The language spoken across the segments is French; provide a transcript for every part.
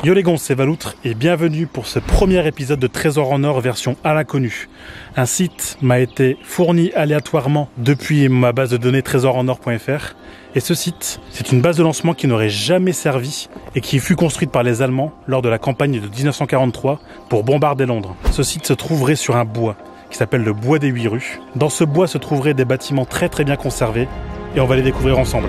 Yo les gons, c'est Valoutre et bienvenue pour ce premier épisode de Trésor en or version à l'inconnu. Un site m'a été fourni aléatoirement depuis ma base de données trésorenor.fr et ce site, c'est une base de lancement qui n'aurait jamais servi et qui fut construite par les Allemands lors de la campagne de 1943 pour bombarder Londres. Ce site se trouverait sur un bois qui s'appelle le bois des 8 rues. Dans ce bois se trouveraient des bâtiments très bien conservés et on va les découvrir ensemble.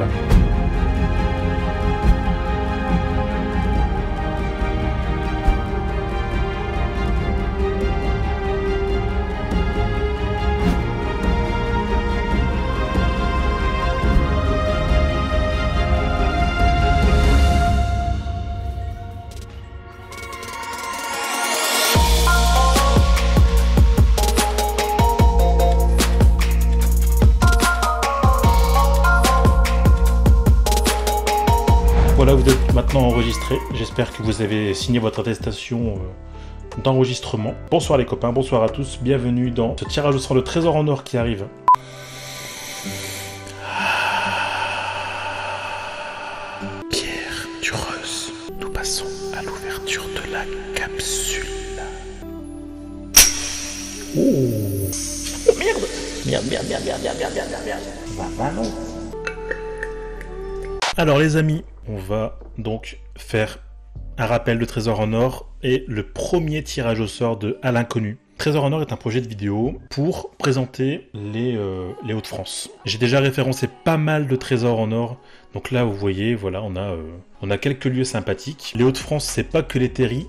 Voilà, vous êtes maintenant enregistré. J'espère que vous avez signé votre attestation d'enregistrement. Bonsoir les copains, bonsoir à tous. Bienvenue dans ce tirage au sort de Trésor en or qui arrive. Pierre Dureuse, nous passons à l'ouverture de la capsule. Oh merde. Va non. Alors les amis, on va donc faire un rappel de Trésor en or et le premier tirage au sort de À l'inconnu. Trésor en or est un projet de vidéo pour présenter les Hauts-de-France. J'ai déjà référencé pas mal de trésors en or, donc là vous voyez, voilà, on a quelques lieux sympathiques. Les Hauts-de-France, c'est pas que les terris.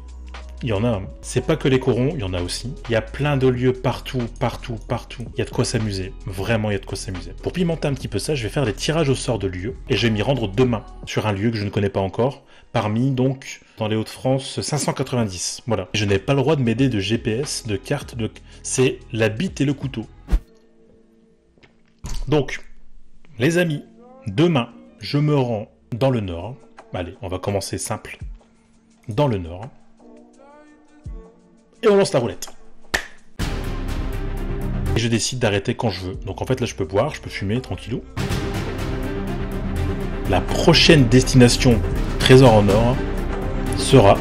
Il y en a, c'est pas que les corons, il y en a aussi. Il y a plein de lieux partout. Il y a de quoi s'amuser. Vraiment, il y a de quoi s'amuser. Pour pimenter un petit peu ça, je vais faire des tirages au sort de lieux et je vais m'y rendre demain sur un lieu que je ne connais pas encore. Parmi, donc, dans les Hauts-de-France, 590. Voilà. Je n'ai pas le droit de m'aider de GPS, de carte, c'est la bite et le couteau. Donc, les amis, demain, je me rends dans le Nord. Allez, on va commencer simple. Dans le Nord. Et on lance la roulette. Et je décide d'arrêter quand je veux. Donc en fait là je peux boire, je peux fumer tranquillou. La prochaine destination Trésor en or sera...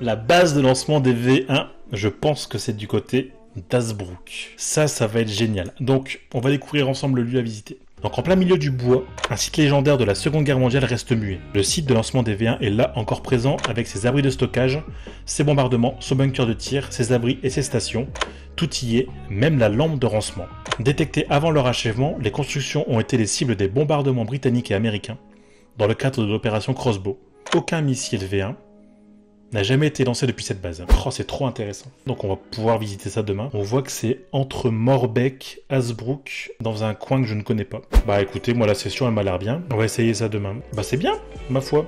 La base de lancement des V1, je pense que c'est du côté d'Hazebrouck. Ça va être génial. Donc on va découvrir ensemble le lieu à visiter. Donc en plein milieu du bois, un site légendaire de la Seconde Guerre mondiale reste muet. Le site de lancement des V1 est là encore présent avec ses abris de stockage, ses bombardements, son bunker de tir, ses abris et ses stations. Tout y est, même la lampe de rancement. Détectées avant leur achèvement, les constructions ont été les cibles des bombardements britanniques et américains dans le cadre de l'opération Crossbow. Aucun missile V1 n'a jamais été lancé depuis cette base. Oh, c'est trop intéressant. Donc on va pouvoir visiter ça demain. On voit que c'est entre Morbecque, Hazebrouck, dans un coin que je ne connais pas. Bah écoutez, moi la session elle m'a l'air bien. On va essayer ça demain. Bah c'est bien, ma foi.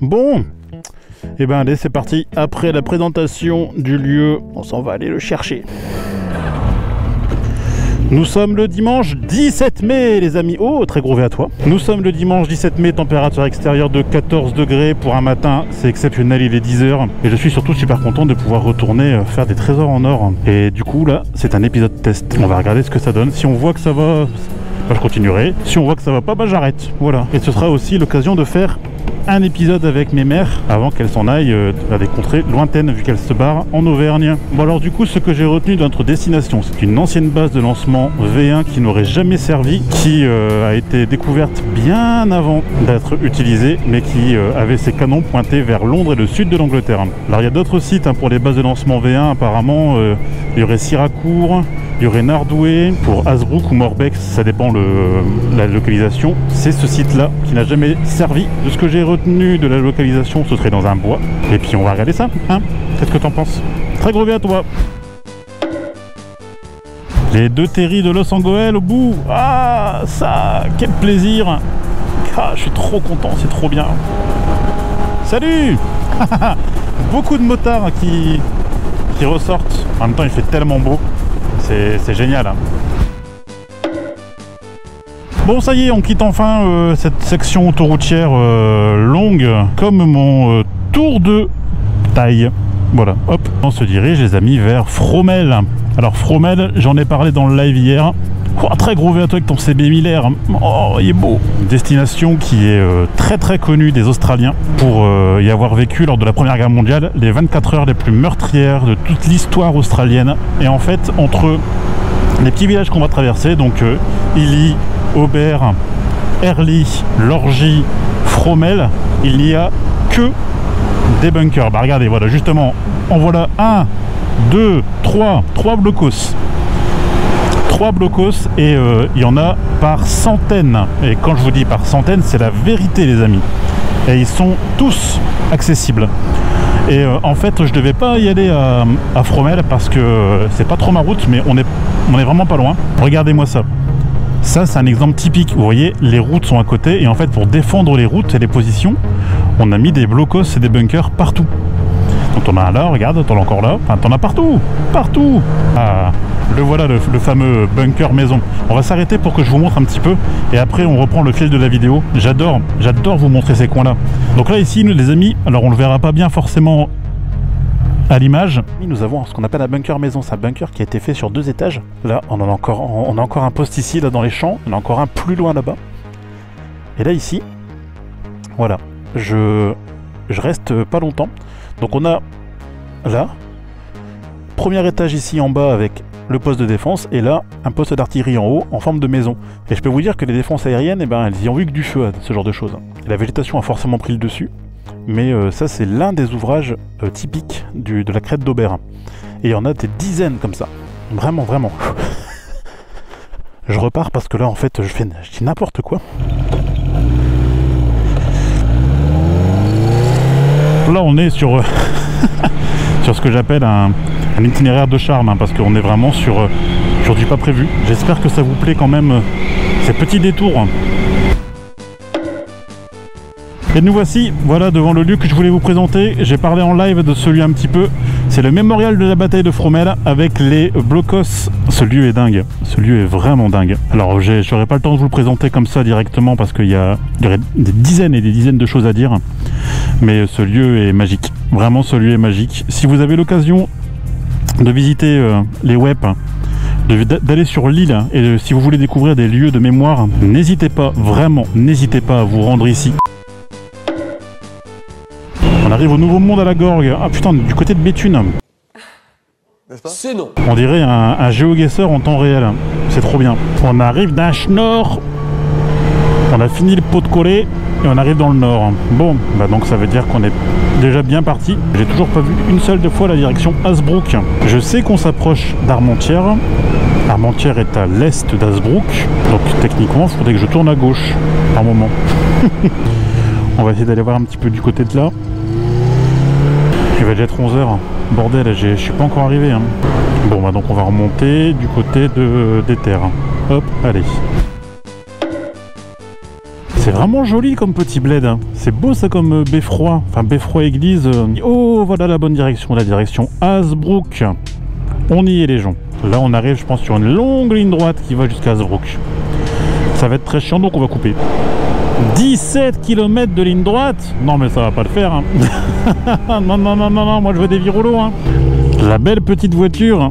Bon, et ben allez c'est parti. Après la présentation du lieu, on s'en va aller le chercher. Nous sommes le dimanche 17 mai les amis. Oh, très gros V à toi. Nous sommes le dimanche 17 mai, température extérieure de 14 degrés pour un matin. C'est exceptionnel, il est 10h. Et je suis surtout super content de pouvoir retourner faire des trésors en or. Et du coup là, c'est un épisode test. On va regarder ce que ça donne. Si on voit que ça va, bah, je continuerai. Si on voit que ça va pas, bah j'arrête. Voilà. Et ce sera aussi l'occasion de faire un épisode avec mes mères avant qu'elles s'en aillent à des contrées lointaines vu qu'elles se barrent en Auvergne. Bon alors du coup ce que j'ai retenu de notre destination, c'est une ancienne base de lancement V1 qui n'aurait jamais servi, qui a été découverte bien avant d'être utilisée mais qui avait ses canons pointés vers Londres et le sud de l'Angleterre. Alors il y a d'autres sites pour les bases de lancement V1 apparemment, il y aurait Siracourt, il y aurait Nardoué, pour Hazebrouck ou Morbecque, ça dépend la localisation. C'est ce site-là qui n'a jamais servi. De ce que j'ai retenu de la localisation, ce serait dans un bois. Et puis on va regarder ça, hein. Qu'est-ce que t'en penses? Très gros bien à toi. Les deux terris de Los Angeles au bout. Ah, ça, quel plaisir. Ah, je suis trop content, c'est trop bien. Salut. Beaucoup de motards qui ressortent. En même temps, il fait tellement beau. C'est génial. Hein. Bon, ça y est, on quitte enfin cette section autoroutière longue, comme mon tour de taille. Voilà, hop, on se dirige les amis vers Fromelles. Alors Fromelles, j'en ai parlé dans le live hier. Oh, très gros V à toi avec ton CB 1000R. Oh, il est beau. Une destination qui est très très connue des Australiens pour y avoir vécu lors de la Première Guerre mondiale, les 24 heures les plus meurtrières de toute l'histoire australienne. Et en fait, entre les petits villages qu'on va traverser, donc Illy, Aubert, Airlie, Lorgie, Fromelles, il n'y a que des bunkers. Bah regardez, voilà, justement, en voilà 1, 2, 3 blocos. 3 blocos et il y en a par centaines. Et quand je vous dis par centaines, c'est la vérité les amis. Et ils sont tous accessibles. Et en fait, je devais pas y aller à Fromelles parce que c'est pas trop ma route, mais on est vraiment pas loin. Regardez-moi ça. Ça, c'est un exemple typique. Vous voyez, les routes sont à côté et en fait, pour défendre les routes et les positions, on a mis des blocos et des bunkers partout. Donc t'en as un là, regarde, t'en as encore là, enfin t'en as partout, partout. Ah, le voilà, le fameux bunker maison. On va s'arrêter pour que je vous montre un petit peu et après on reprend le fil de la vidéo. J'adore vous montrer ces coins là. Donc là ici les amis, alors on le verra pas bien forcément à l'image. Nous avons ce qu'on appelle un bunker maison, c'est un bunker qui a été fait sur 2 étages. Là on a encore un poste ici, là dans les champs, on a encore un plus loin là-bas. Et là ici, voilà, je reste pas longtemps. Donc on a là, premier étage ici en bas avec le poste de défense et là un poste d'artillerie en haut en forme de maison. Et je peux vous dire que les défenses aériennes, eh ben, elles y ont vu que du feu, ce genre de choses. Et la végétation a forcément pris le dessus, mais ça c'est l'un des ouvrages typiques de la crête d'Aubert. Et il y en a des dizaines comme ça, vraiment. Je repars parce que là en fait je dis n'importe quoi. Là on est sur sur ce que j'appelle un itinéraire de charme hein, parce qu'on est vraiment sur du pas prévu. J'espère que ça vous plaît quand même ces petits détours. Et nous voici, voilà devant le lieu que je voulais vous présenter. J'ai parlé en live de ce lieu un petit peu. C'est le mémorial de la bataille de Fromelles avec les blocos. Ce lieu est dingue, ce lieu est vraiment dingue. Alors j'aurais pas le temps de vous le présenter comme ça directement parce qu'il y aurait des dizaines et des dizaines de choses à dire. Mais ce lieu est magique, vraiment ce lieu est magique. Si vous avez l'occasion de visiter les web, d'aller sur l'île et si vous voulez découvrir des lieux de mémoire, n'hésitez pas, vraiment, n'hésitez pas à vous rendre ici. On arrive au Nouveau Monde à la Gorgue. Ah putain, du côté de Béthune. C'est non. On dirait un géoguesseur en temps réel. C'est trop bien. On arrive d'un nord. On a fini le pot de coller et on arrive dans le nord. Bon, bah donc ça veut dire qu'on est déjà bien parti. J'ai toujours pas vu une seule fois la direction Hazebrouck. Je sais qu'on s'approche d'Armentières. Armentières est à l'est d'Hazebrouck. Donc techniquement, il faudrait que je tourne à gauche par moment. On va essayer d'aller voir un petit peu du côté de là. Il va déjà être 11h. Bordel, je suis pas encore arrivé. Hein. Bon, bah donc on va remonter du côté des terres. Hop, allez. C'est vraiment joli comme petit bled. Hein. C'est beau ça comme Beffroi. Enfin, Beffroi église. Oh, voilà la bonne direction. La direction Hazebrouck. On y est les gens. Là, on arrive, je pense, sur une longue ligne droite qui va jusqu'à Hazebrouck. Ça va être très chiant, donc on va couper. 17 km de ligne droite? Non mais ça va pas le faire hein. non, moi je veux des virolos hein. La belle petite voiture, hein.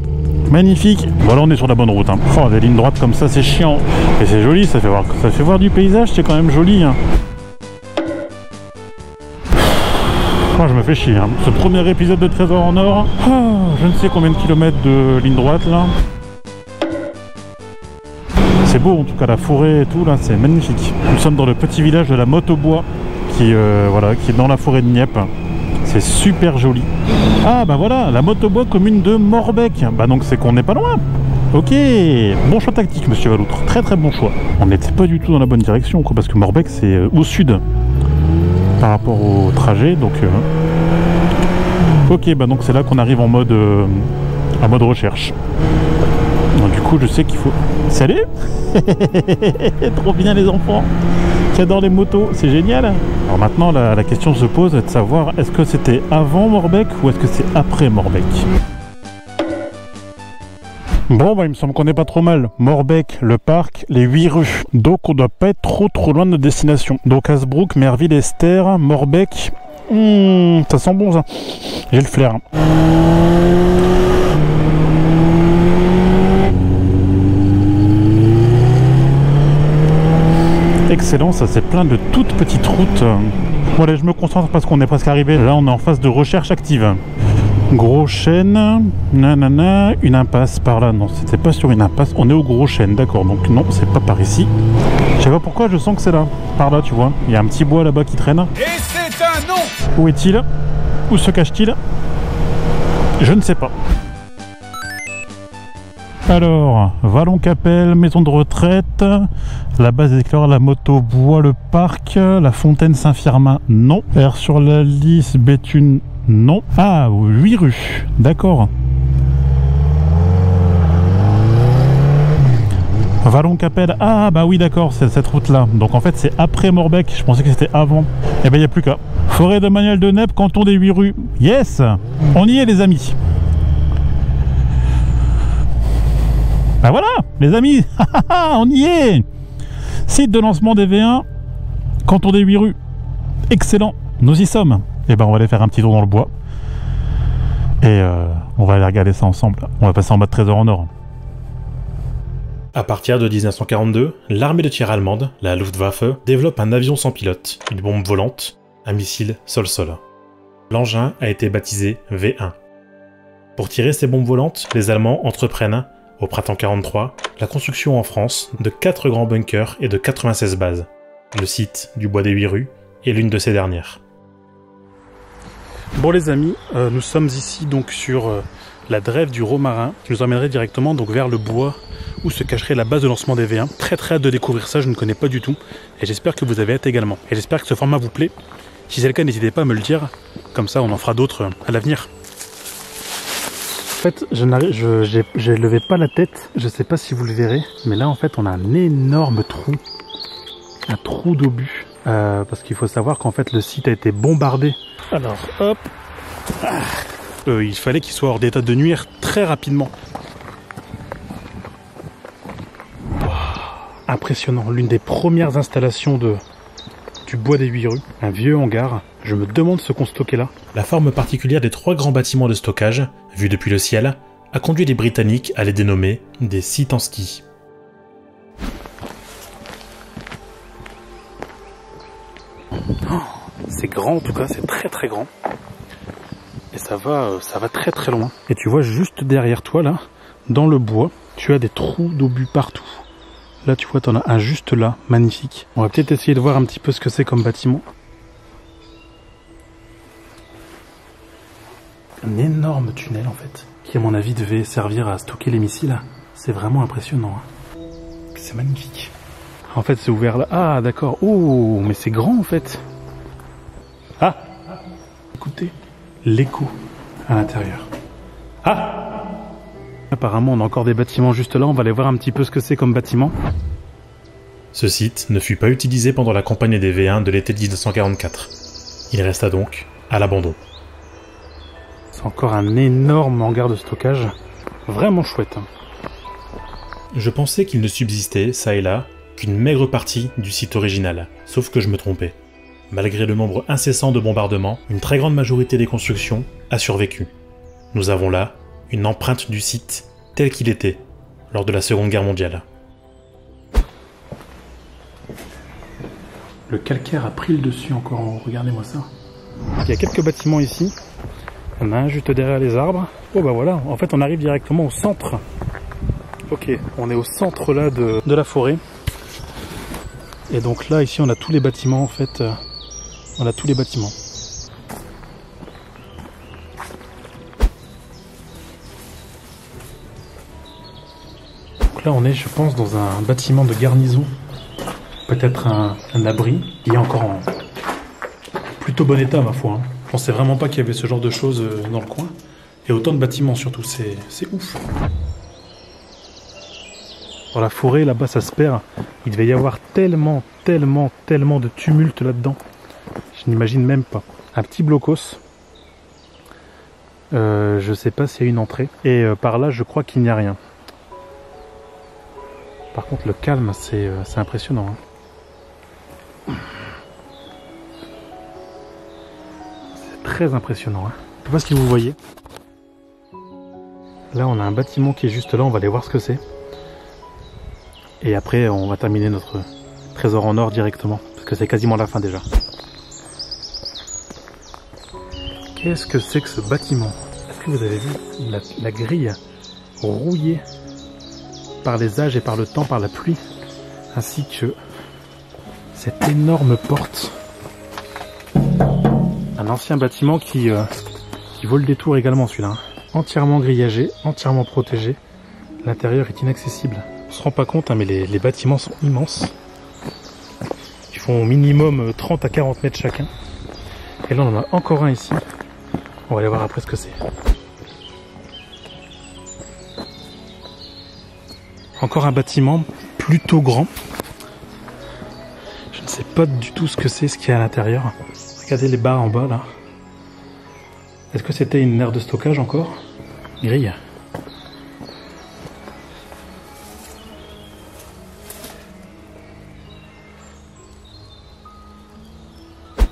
Magnifique. Voilà, on est sur la bonne route hein. Oh, des lignes droites comme ça c'est chiant. Et c'est joli, ça fait voir du paysage, c'est quand même joli hein. Oh, je me fais chier hein. Ce premier épisode de Trésor en Or, oh, je ne sais combien de kilomètres de ligne droite là. C'est beau en tout cas, la forêt et tout là, c'est magnifique. Nous sommes dans le petit village de la Motte au Bois qui est dans la forêt de Nieppe. C'est super joli. Ah bah voilà, la Motte au Bois, commune de Morbec. Bah donc c'est qu'on n'est pas loin. Ok, bon choix tactique monsieur Valoutre, très très bon choix. On n'était pas du tout dans la bonne direction quoi, parce que Morbec c'est au sud par rapport au trajet. Donc ok, bah donc c'est là qu'on arrive en mode recherche. Donc, du coup je sais qu'il faut... Salut. Trop bien les enfants qui adorent les motos, c'est génial. Alors maintenant la question se pose de savoir est-ce que c'était avant Morbec ou est-ce que c'est après Morbec. Bon bah il me semble qu'on n'est pas trop mal. Morbec, le parc, les 8 rues. Donc on doit pas être trop loin de notre destination. Donc Hazebrouck, Merville, Esther, Morbec, Ça sent bon ça. J'ai le flair. Excellent, ça c'est plein de toutes petites routes. Bon allez, je me concentre parce qu'on est presque arrivé. Là on est en phase de recherche active. Gros chêne, nanana, une impasse par là. Non, c'était pas sur une impasse. On est au gros chêne, d'accord. Donc non, c'est pas par ici. Je sais pas pourquoi, je sens que c'est là. Par là, tu vois. Il y a un petit bois là-bas qui traîne. Et c'est un non! Où est-il? Où se cache-t-il? Je ne sais pas. Alors, Vallon-Capelle, maison de retraite, la base des éclaireurs, la moto bois, le parc, la fontaine Saint-Firmin, non. R sur la Lys, Béthune, non. Ah, 8 rues, d'accord. Vallon-Capelle, ah bah oui d'accord, c'est cette route-là. Donc en fait c'est après Morbec, je pensais que c'était avant. Eh ben il n'y a plus qu'à. Forêt de Manuel de Nep, canton des 8 rues. Yes! On y est les amis. Bah voilà, les amis, on y est. Site de lancement des V1, canton des 8 rues. Excellent, nous y sommes. Et ben on va aller faire un petit tour dans le bois. Et on va aller regarder ça ensemble. On va passer en mode trésor en or. À partir de 1942, l'armée de tir allemande, la Luftwaffe, développe un avion sans pilote, une bombe volante, un missile sol-sol. L'engin a été baptisé V1. Pour tirer ces bombes volantes, les Allemands entreprennent, au printemps 43, la construction en France de 4 grands bunkers et de 96 bases. Le site du Bois des 8 rues est l'une de ces dernières. Bon les amis, nous sommes ici donc sur la drève du Romarin qui nous emmènerait directement donc vers le bois où se cacherait la base de lancement des V1. Très hâte de découvrir ça, je ne connais pas du tout et j'espère que vous avez hâte également. Et j'espère que ce format vous plaît. Si c'est le cas, n'hésitez pas à me le dire, comme ça on en fera d'autres à l'avenir. En fait, j'ai levé pas la tête, je sais pas si vous le verrez, mais là en fait on a un énorme trou, un trou d'obus, parce qu'il faut savoir qu'en fait le site a été bombardé. Alors hop, il fallait qu'il soit hors d'état de nuire très rapidement. Impressionnant, l'une des premières installations du Bois des 8 rues, un vieux hangar. Je me demande ce qu'on stockait là. La forme particulière des 3 grands bâtiments de stockage, vus depuis le ciel, a conduit les Britanniques à les dénommer des sites en ski. Oh, c'est grand en tout cas, c'est très très grand. Et ça va très très loin. Et tu vois juste derrière toi là, dans le bois, tu as des trous d'obus partout. Là tu vois, t'en as un juste là, magnifique. On va peut-être essayer de voir un petit peu ce que c'est comme bâtiment. Un énorme tunnel en fait, qui à mon avis devait servir à stocker les missiles. C'est vraiment impressionnant. C'est magnifique. En fait c'est ouvert là. Ah d'accord. Oh mais c'est grand en fait. Ah, écoutez l'écho à l'intérieur. Ah, apparemment on a encore des bâtiments juste là. On va aller voir un petit peu ce que c'est comme bâtiment. Ce site ne fut pas utilisé pendant la campagne des V1 de l'été 1944. Il resta donc à l'abandon. C'est encore un énorme hangar de stockage, vraiment chouette. Je pensais qu'il ne subsistait, ça et là, qu'une maigre partie du site original, sauf que je me trompais. Malgré le nombre incessant de bombardements, une très grande majorité des constructions a survécu. Nous avons là une empreinte du site tel qu'il était lors de la Seconde Guerre mondiale. Le calcaire a pris le dessus encore, regardez-moi ça. Il y a quelques bâtiments ici. On a un juste derrière les arbres. Oh bah voilà, en fait on arrive directement au centre. Ok, on est au centre là de la forêt. Et donc là, ici on a tous les bâtiments en fait. On a tous les bâtiments. Donc là on est, je pense, dans un bâtiment de garnison. Peut-être un abri qui est encore en plutôt bon état ma foi. Je pensais vraiment pas qu'il y avait ce genre de choses dans le coin. Et autant de bâtiments surtout, c'est ouf. Dans la forêt, là-bas, ça se perd. Il devait y avoir tellement de tumulte là-dedans. Je n'imagine même pas. Un petit blocos. Je sais pas s'il y a une entrée. Et par là, je crois qu'il n'y a rien. Par contre, le calme, c'est impressionnant. Hein. très impressionnant. Hein. Je sais pas si vous voyez. Là, on a un bâtiment qui est juste là, on va aller voir ce que c'est. Et après, on va terminer notre trésor en or directement, parce que c'est quasiment la fin déjà. Qu'est-ce que c'est que ce bâtiment? Est-ce que vous avez vu la grille rouillée par les âges et par le temps, par la pluie, ainsi que cette énorme porte. Un ancien bâtiment qui vaut le détour également celui-là. Hein. Entièrement grillagé, entièrement protégé. L'intérieur est inaccessible. On se rend pas compte, hein, mais les bâtiments sont immenses. Ils font au minimum 30 à 40 mètres chacun. Et là on en a encore un ici. On va aller voir après ce que c'est. Encore un bâtiment plutôt grand. Je ne sais pas du tout ce que c'est, ce qu'il y a à l'intérieur. Regardez les barres en bas là. Est-ce que c'était une aire de stockage encore? Grille.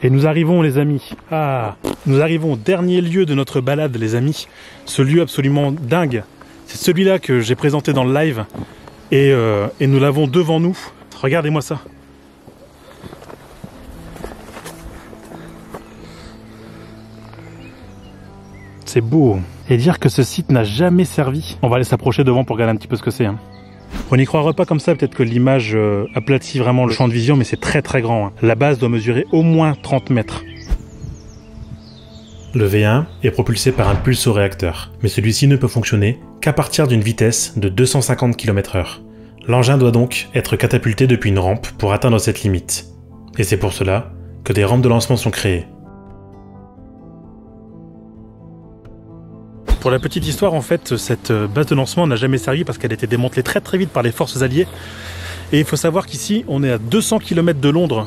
Et nous arrivons les amis, nous arrivons au dernier lieu de notre balade les amis. Ce lieu absolument dingue, c'est celui-là que j'ai présenté dans le live et nous l'avons devant nous. Regardez-moi ça. C'est beau. Et dire que ce site n'a jamais servi. On va aller s'approcher devant pour regarder un petit peu ce que c'est. Hein. On n'y croira pas comme ça, peut-être que l'image aplatit vraiment le champ de vision, mais c'est très très grand. Hein. La base doit mesurer au moins 30 mètres. Le V1 est propulsé par un pulsoréacteur, mais celui-ci ne peut fonctionner qu'à partir d'une vitesse de 250 km/h. L'engin doit donc être catapulté depuis une rampe pour atteindre cette limite. Et c'est pour cela que des rampes de lancement sont créées. Pour la petite histoire, en fait, cette base de lancement n'a jamais servi parce qu'elle a été démantelée très très vite par les forces alliées. Et il faut savoir qu'ici, on est à 200 km de Londres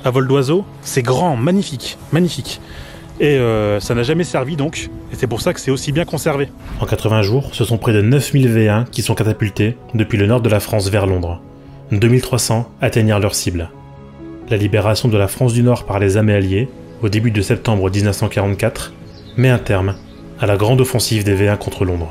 à vol d'oiseau. C'est grand, magnifique, magnifique. Et ça n'a jamais servi donc, et c'est pour ça que c'est aussi bien conservé. En 80 jours, ce sont près de 9000 V1 qui sont catapultés depuis le nord de la France vers Londres. 2300 atteignirent leur cible. La libération de la France du Nord par les armées alliées, au début de septembre 1944, met un terme à la grande offensive des V1 contre Londres.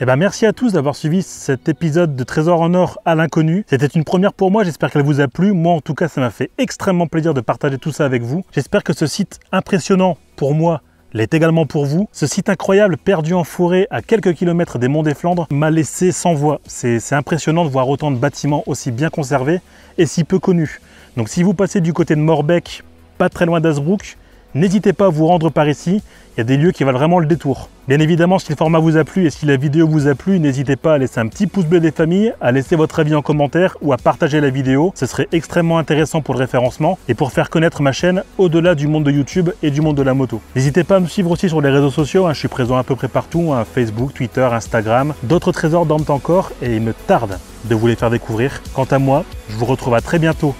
Eh ben merci à tous d'avoir suivi cet épisode de Trésor en or à l'inconnu. C'était une première pour moi, j'espère qu'elle vous a plu. Moi en tout cas, ça m'a fait extrêmement plaisir de partager tout ça avec vous. J'espère que ce site impressionnant pour moi l'est également pour vous. Ce site incroyable, perdu en forêt à quelques kilomètres des Monts des Flandres, m'a laissé sans voix. C'est impressionnant de voir autant de bâtiments aussi bien conservés et si peu connus. Donc si vous passez du côté de Morbecque, pas très loin d'Hazebrouck, n'hésitez pas à vous rendre par ici, il y a des lieux qui valent vraiment le détour. Bien évidemment, si le format vous a plu et si la vidéo vous a plu, n'hésitez pas à laisser un petit pouce bleu des familles, à laisser votre avis en commentaire ou à partager la vidéo. Ce serait extrêmement intéressant pour le référencement et pour faire connaître ma chaîne au-delà du monde de YouTube et du monde de la moto. N'hésitez pas à me suivre aussi sur les réseaux sociaux, je suis présent à peu près partout, Facebook, Twitter, Instagram. D'autres trésors dorment encore et il me tarde de vous les faire découvrir. Quant à moi, je vous retrouve à très bientôt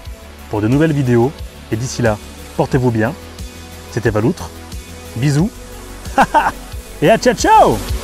pour de nouvelles vidéos et d'ici là, portez-vous bien. C'était Valoutre, bisous, et à ciao ciao!